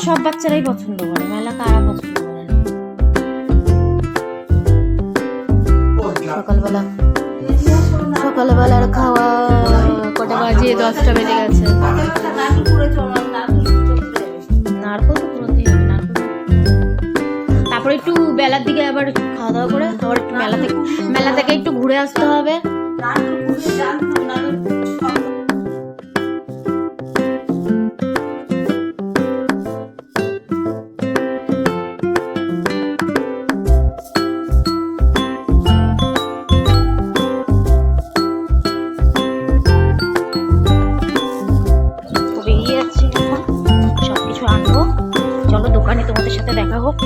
সব বাচ্চারাই পছন্দ করে, মেলা কারা পছন্দ করে না। সকালবেলার খাওয়া কটা বাজে? 10টা বেজে গেছে। নারকল তো পুরোতেই হবে, নারকল। তারপরে একটু বেলার দিকে আবার খাওয়া দাওয়া করে আবার একটু মেলা থেকে একটু ঘুরে আসতে হবে। দোকানে তোমাদের সাথে দেখা হোক।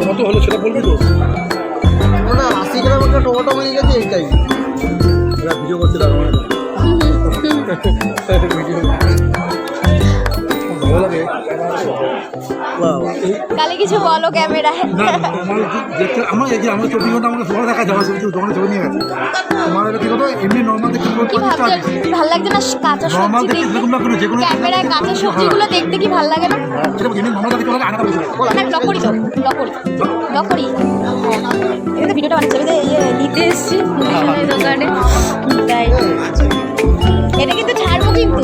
কত হলো সেটা বলবি তো? না 80 গ্রাম একটা টমেটো নিয়ে গেছে, এইটাই ভিডিও করতে লাগবে। ভালো লাগে। কালে কিছু বলো ক্যামেরায়। আমার এই যে আমার 24 ঘন্টা আমাকে ফটো দেখা যাওয়া দোকানে ছবি নিয়ে গেছে। তোমার এটা কি কথা এমনি নর্মাল দেখতে ভালো লাগছে না? কাঁচা সবজি দেখতে ক্যামেরায় কাঁচা সবজিগুলো দেখতে কি ভালো লাগে না? এটা এমনি নর্মাল দেখতে লাগে আলাদা বিষয়। লকড়ি এটা ভিডিওটা বানাচ্ছি, আমি নিতে এসেছি দোকানে, তাই এটা কিন্তু ছাড়বো কিন্তু।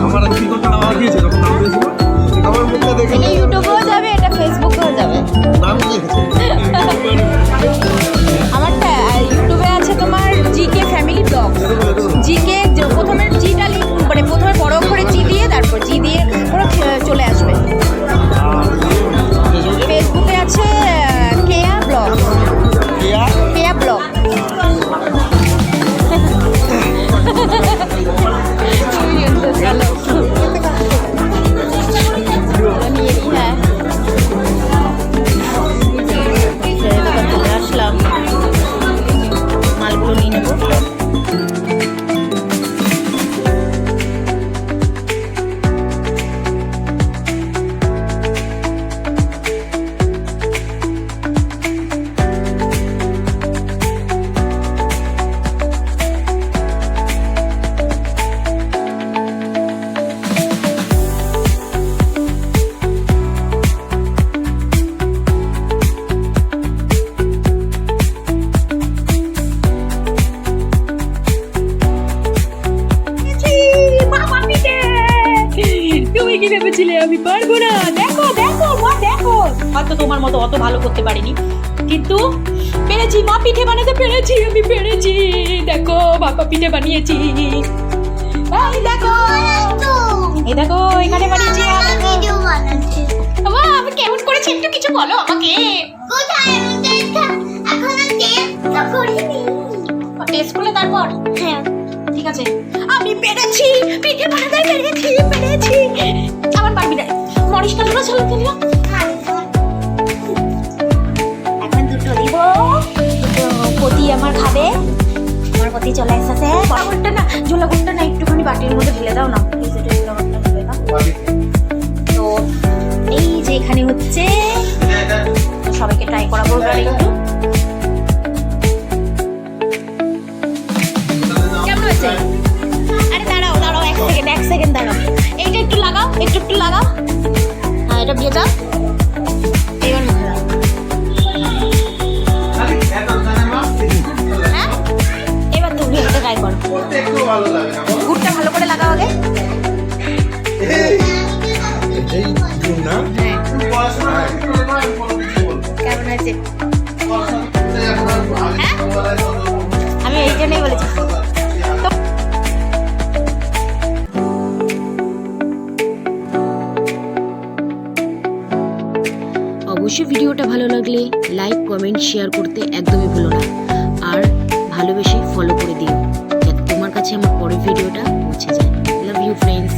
আমার 2 ঘন্টা নাম দিয়েছে, যখন নাম দিয়েছিল আমার মুখটা দেখে এটা ইউটিউবেও যাবে, এটা ফেসবুকেও যাবে। নাম দিয়েছে আমারটা ইউটিউবে আছে তোমার জিকে ফ্যামিলি ব্লগ। জিকে প্রথমে জিটা মানে প্রথমে বড় করে জি দিয়ে তারপর জি দিয়ে পুরো চলে আসবে। ফেসবুকে আছে কেয়া ব্লগ। কেয়া ব্লগ। আসলাম, মালগুলো নিয়ে নেবো। তুমি কি ভেবেছিলে আমি পারবো না? দেখো দেখো মা, দেখো হয়তো তোমার মতো অত ভালো করতে পারিনি, কিন্তু পেরেছি মা, পিঠে বানাতে পেরেছি, আমি পেরেছি। দেখো বাবা পিঠে বানিয়েছি, এই দেখো, এই দেখো এখানে বানিয়েছি। মা আমি কেমন করেছি একটু কিছু বলো আমাকে। টেস্ট করলে তারপর? হ্যাঁ ঠিক আছে, আমি পেরেছি, পিঠে বানাতে পেরেছি। আমার পারবি না, মরিচটা দুটো ছিল দিলাম, এখন দুটো দিব। পতি আমার খাবে, আমার পতি চলে এসেছে। বড় গুড়টা না, ঝোলা গুড়টা না একটুখানি বাটির মধ্যে ঢেলে দাও না, প্লিজ। এটা ঝোলা গুড়টা ঢেলে দাও। তো এই যে এখানে হচ্ছে, সবাইকে ট্রাই করাবো এবার একটু। কেমন হচ্ছে? আরে দাঁড়াও দাঁড়াও, এক সেকেন্ড দাঁড়াও। এইটা একটু লাগাও, একটু লাগাও। হ্যাঁ এটা দিয়ে যাও, এবার মুখে দাও। হ্যাঁ এবার তুমি একটা ট্রাই করো, গুড়টা ভালো করে লাগাও আগে। কেমন হয়েছে? আমি এই জন্যই বলেছি। অবশ্যই ভিডিওটা ভালো লাগলে লাইক কমেন্ট শেয়ার করতে একদমই ভুলো না, আর ভালোবেসে ফলো করে দিও যাতে তোমার কাছে আমার পরের ভিডিওটা পৌঁছে যায়। Love you friends.